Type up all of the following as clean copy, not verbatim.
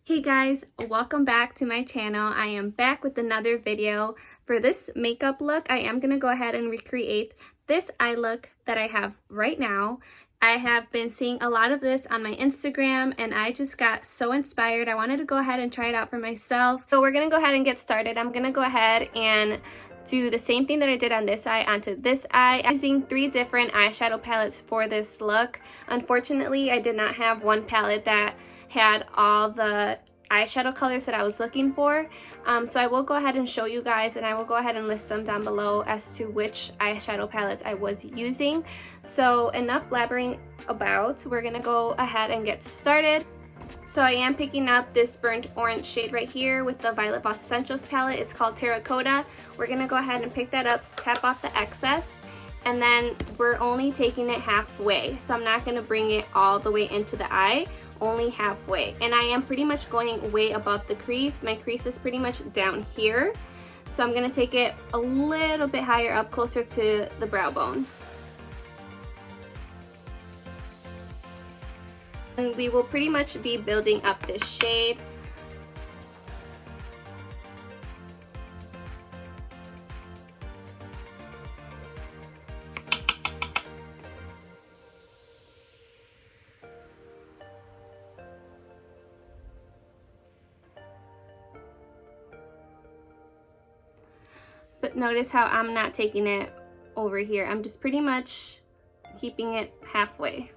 Hey guys, welcome back to my channel. I am back with another video. For this makeup look, I am going to go ahead and recreate this eye look that I have right now. I have been seeing a lot of this on my Instagram and I just got so inspired. I wanted to go ahead and try it out for myself. So we're going to go ahead and get started. I'm going to go ahead and do the same thing that I did on this eye onto this eye. I'm using 3 different eyeshadow palettes for this look. Unfortunately, I did not have one palette that had all the eyeshadow colors that I was looking for. So I will go ahead and show you guys, and I will go ahead and list them down below as to which eyeshadow palettes I was using. So enough blabbering about, we're gonna go ahead and get started. So I am picking up this burnt orange shade right here with the Violet Voss Essentials palette. It's called Terracotta. We're gonna go ahead and pick that up, tap off the excess, and then we're only taking it halfway. So I'm not gonna bring it all the way into the eye, only halfway. And I am pretty much going way above the crease. My crease is pretty much down here. So I'm gonna take it a little bit higher up, closer to the brow bone. And we will pretty much be building up this shade. But notice how I'm not taking it over here. I'm just pretty much keeping it halfway.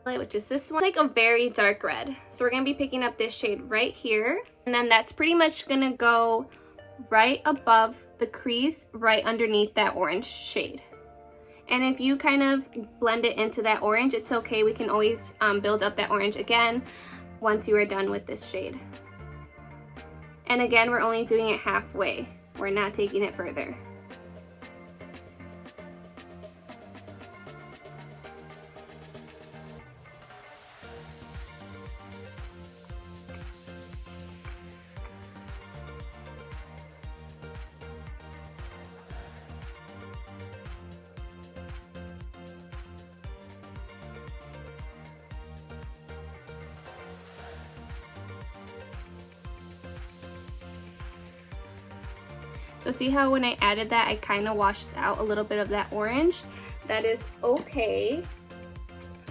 Which is this one. It's like a very dark red. So we're gonna be picking up this shade right here. And then that's pretty much gonna go right above the crease, right underneath that orange shade. And if you kind of blend it into that orange, it's okay. We can always build up that orange again once you are done with this shade. And again, we're only doing it halfway. We're not taking it further. So see how when I added that, I kind of washed out a little bit of that orange? That is okay.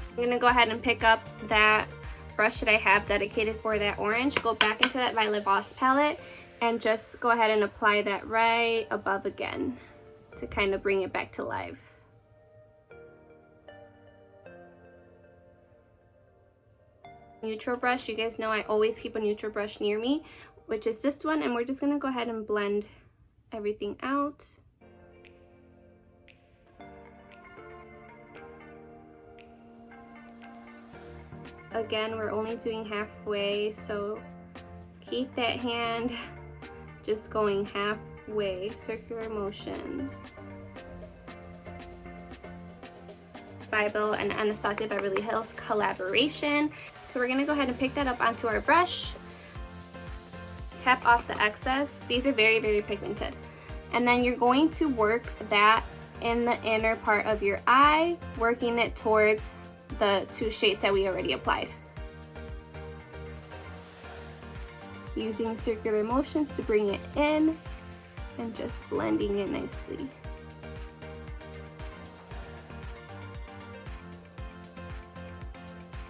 I'm gonna go ahead and pick up that brush that I have dedicated for that orange, go back into that Violet Voss palette, and just go ahead and apply that right above again to kind of bring it back to life. Neutral brush, you guys know I always keep a neutral brush near me, which is this one, and we're just gonna go ahead and blend everything out. Again, we're only doing halfway, so keep that hand just going halfway, circular motions. Bybel and Anastasia Beverly Hills collaboration. So we're gonna go ahead and pick that up onto our brush. Tap off the excess. These are very, very pigmented. And then you're going to work that in the inner part of your eye, working it towards the 2 shades that we already applied. Using circular motions to bring it in and just blending it nicely.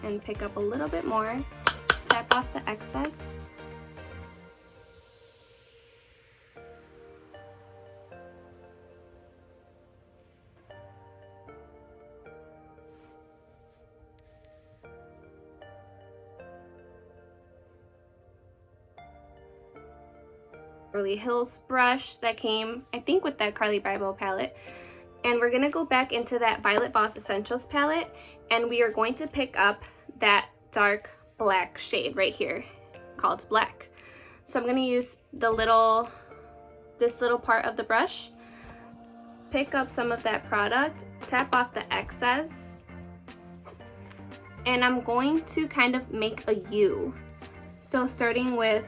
And pick up a little bit more, tap off the excess. Beverly Hills brush that came, I think, with that Carli Bybel palette. And we're gonna go back into that Violet Voss Essentials palette, and we are going to pick up that dark black shade right here called Black. So I'm gonna use this little part of the brush, pick up some of that product, tap off the excess, and I'm going to kind of make a U. So starting with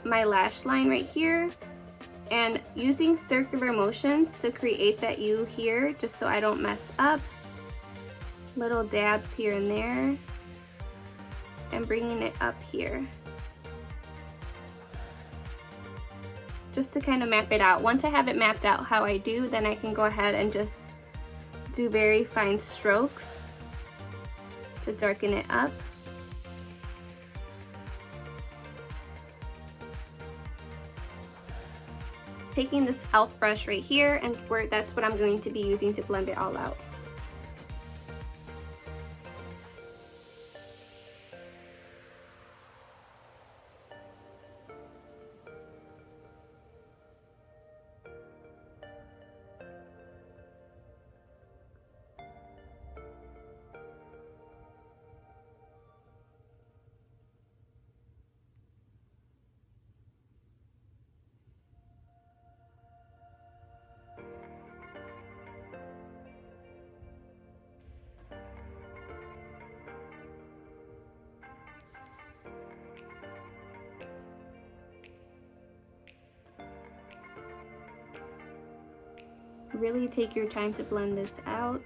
my lash line right here and using circular motions to create that U here, just so I don't mess up. little dabs here and there, and bringing it up here, just to kind of map it out. Once I have it mapped out how I do, then I can go ahead and just do very fine strokes to darken it up. Taking this e.l.f. brush right here, and that's what I'm going to be using to blend it all out. Really take your time to blend this out.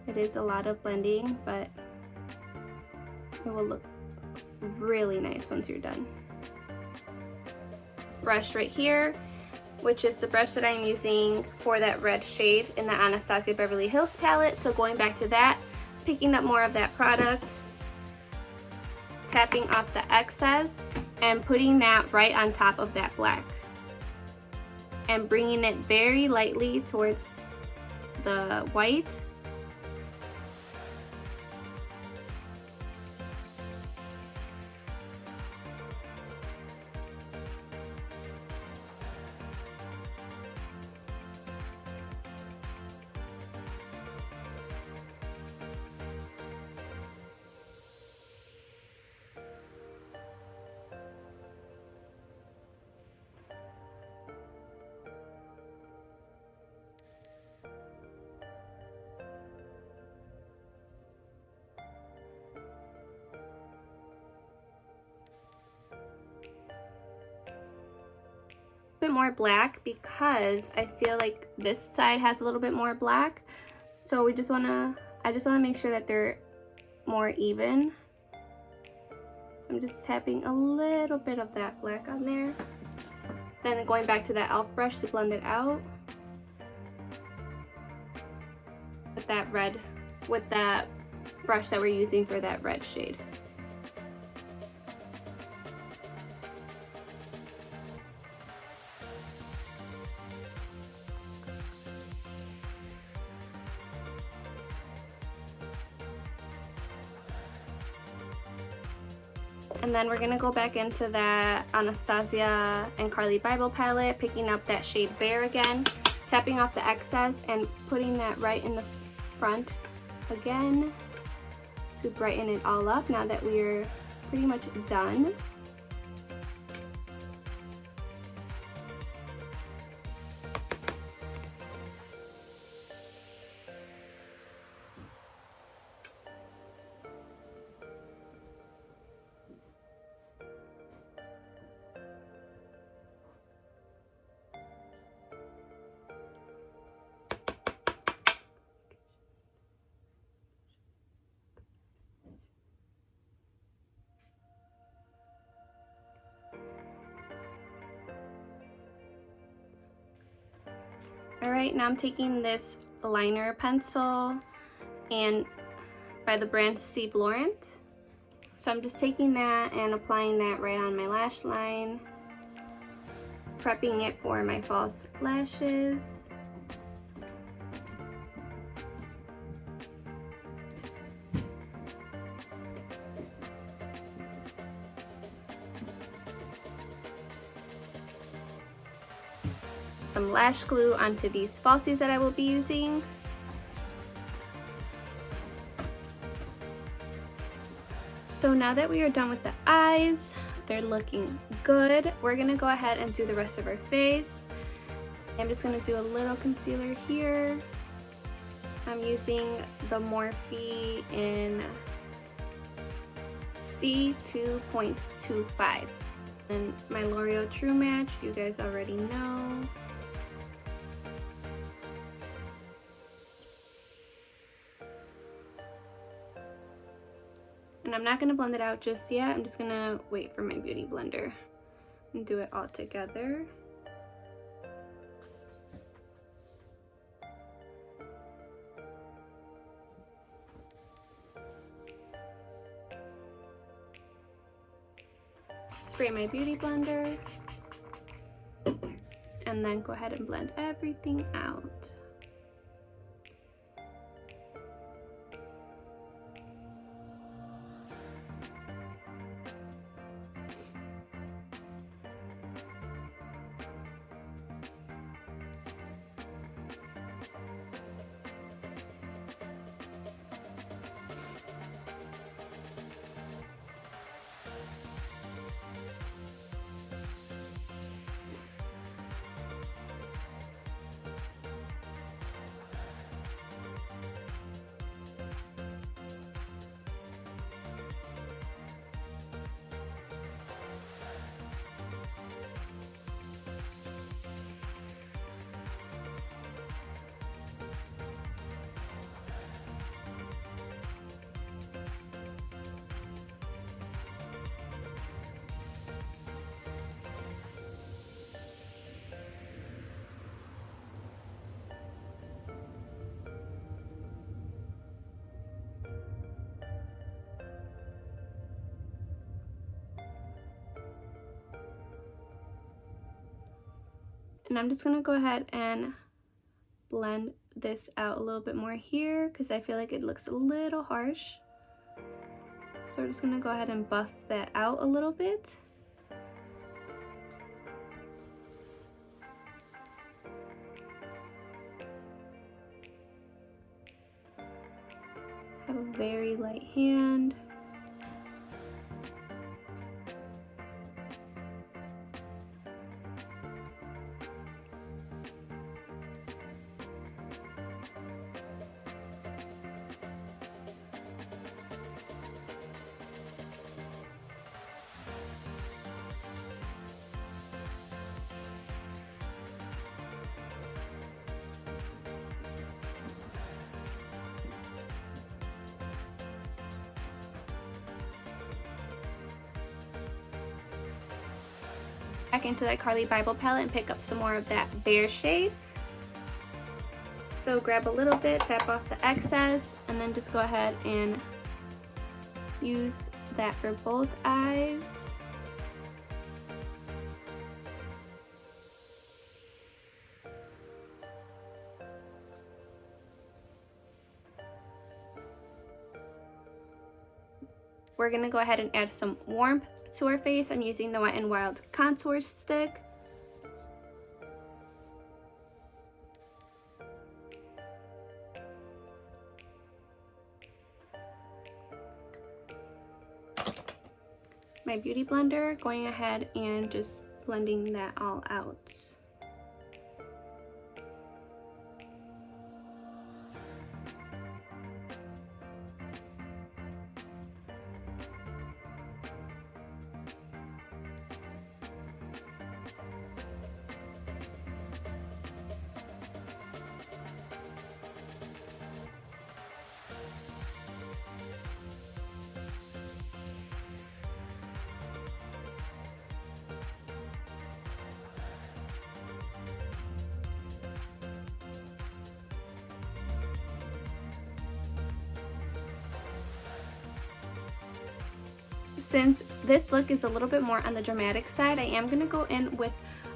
It is a lot of blending, but it will look really nice once you're done. Brush right here, which is the brush that I'm using for that red shade in the Anastasia Beverly Hills palette. So going back to that, picking up more of that product, tapping off the excess, and putting that right on top of that black, and bringing it very lightly towards the white. Bit more black because I feel like this side has a little bit more black, so I just want to make sure that they're more even. So I'm just tapping a little bit of that black on there, then going back to that e.l.f. brush to blend it out with that red, with that brush that we're using for that red shade. And then we're gonna go back into that Anastasia and Carli Bybel palette, picking up that shade Bare again, tapping off the excess and putting that right in the front again to brighten it all up now that we're pretty much done. Alright, now I'm taking this liner pencil and by the brand Steve Laurent. So I'm just taking that and applying that right on my lash line, prepping it for my false lashes. Some lash glue onto these falsies that I will be using. So now that we are done with the eyes, they're looking good. We're gonna go ahead and do the rest of our face. I'm just gonna do a little concealer here. I'm using the Morphe in C2.25. And my L'Oreal True Match, you guys already know. And I'm not going to blend it out just yet. I'm just going to wait for my beauty blender and do it all together. Spray my beauty blender and then go ahead and blend everything out. And I'm just going to go ahead and blend this out a little bit more here because I feel like it looks a little harsh. So we're just going to go ahead and buff that out a little bit. Have a very light hand. Back into that Carli Bybel palette and pick up some more of that Beige shade. So grab a little bit, tap off the excess, and then just go ahead and use that for both eyes. We're going to go ahead and add some warmth to our face. I'm using the Wet n Wild contour stick. My beauty blender, going ahead and just blending that all out. Since this look is a little bit more on the dramatic side, I am going to go in with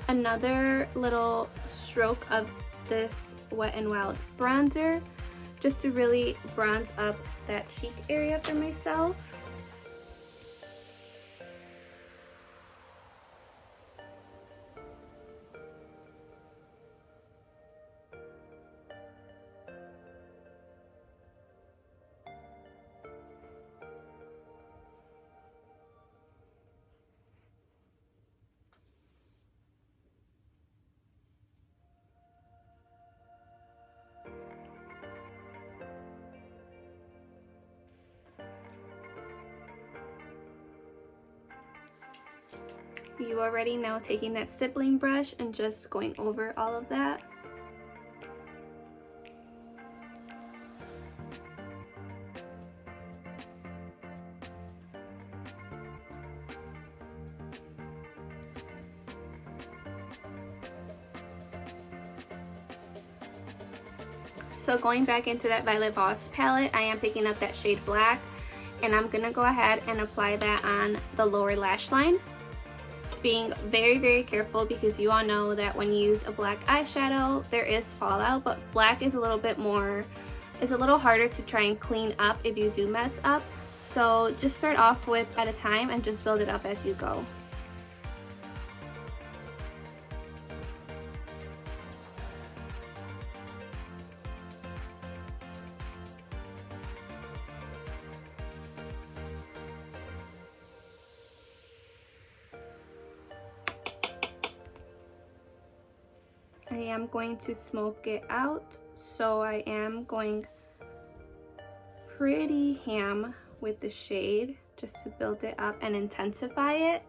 another little stroke of this Wet n Wild bronzer just to really bronze up that cheek area for myself. You already know, taking that stippling brush and just going over all of that. So going back into that Violet Voss palette, I am picking up that shade Black, and I'm gonna go ahead and apply that on the lower lash line. Being very, very careful, because you all know that when you use a black eyeshadow, there is fallout, but black is a little bit more, is a little harder to try and clean up if you do mess up. So just start off with at a time and just build it up as you go. I am going to smoke it out, so I am going pretty ham with the shade just to build it up and intensify it,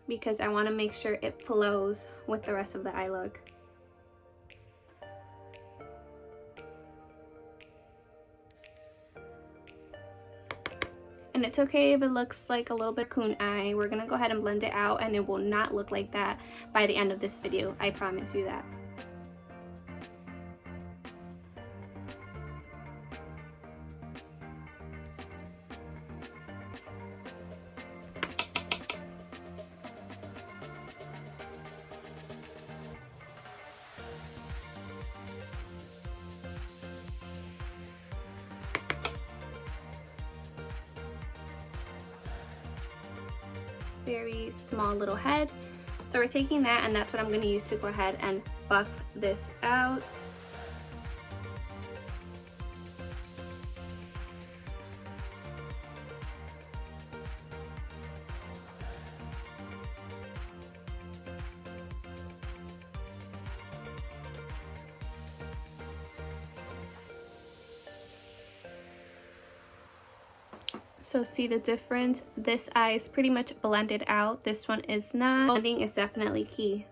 because I want to make sure it flows with the rest of the eye look. And it's okay if it looks like a little bit coon eye. We're gonna go ahead and blend it out, and it will not look like that by the end of this video. I promise you that. Very small little head. So we're taking that, and that's what I'm going to use to go ahead and buff this out. So see the difference? This eye is pretty much blended out. This one is not. Blending is definitely key.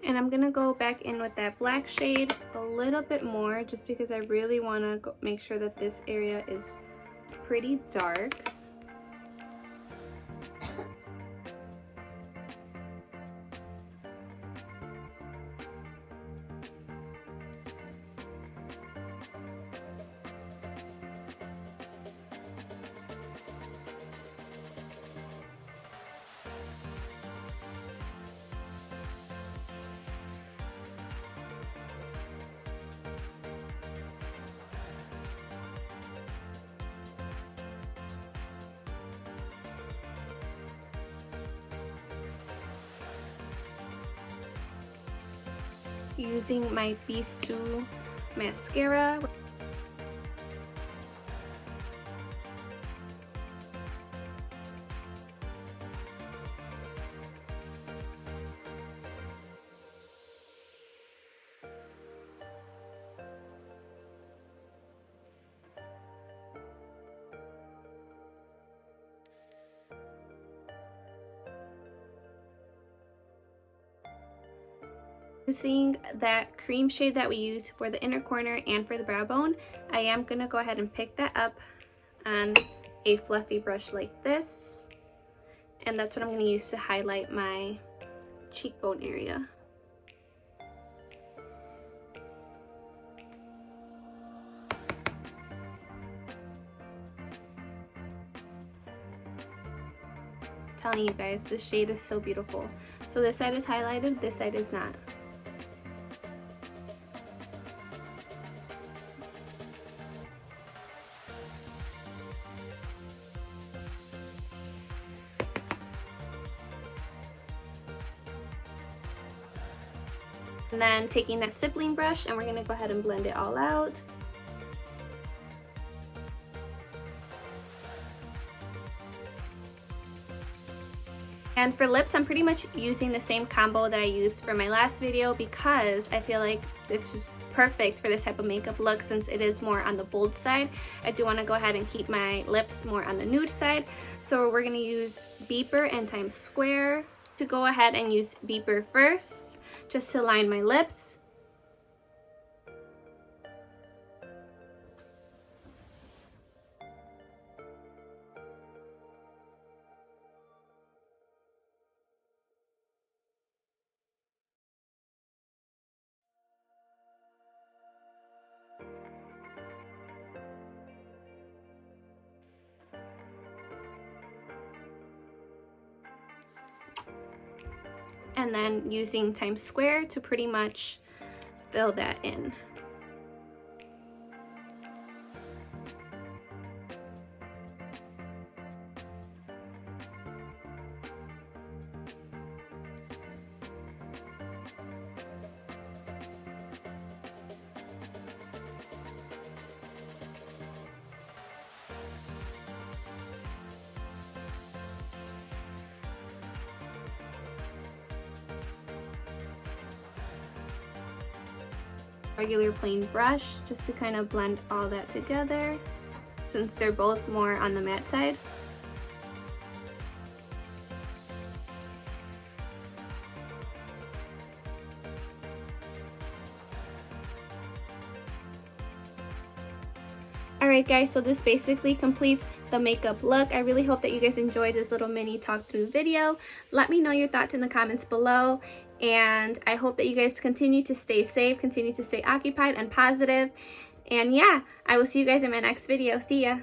And I'm gonna go back in with that black shade a little bit more, just because I really want to make sure that this area is pretty dark. Using my Beige mascara. Using that cream shade that we used for the inner corner and for the brow bone, I am going to go ahead and pick that up on a fluffy brush like this, and that's what I'm going to use to highlight my cheekbone area. I'm telling you guys, this shade is so beautiful. So this side is highlighted, this side is not. And then taking that stippling brush, and we're going to go ahead and blend it all out. And for lips, I'm pretty much using the same combo that I used for my last video, because I feel like this is perfect for this type of makeup look since it is more on the bold side. I do want to go ahead and keep my lips more on the nude side. So we're going to use Beeper and Times Square To go ahead and use Bybel first, just to line my lips. And then using Times Square to pretty much fill that in. Regular plain brush just to kind of blend all that together since they're both more on the matte side. Alright guys, so this basically completes the makeup look. I really hope that you guys enjoyed this little mini talk through video. Let me know your thoughts in the comments below, and I hope that you guys continue to stay safe, continue to stay occupied and positive. And yeah, I will see you guys in my next video. See ya!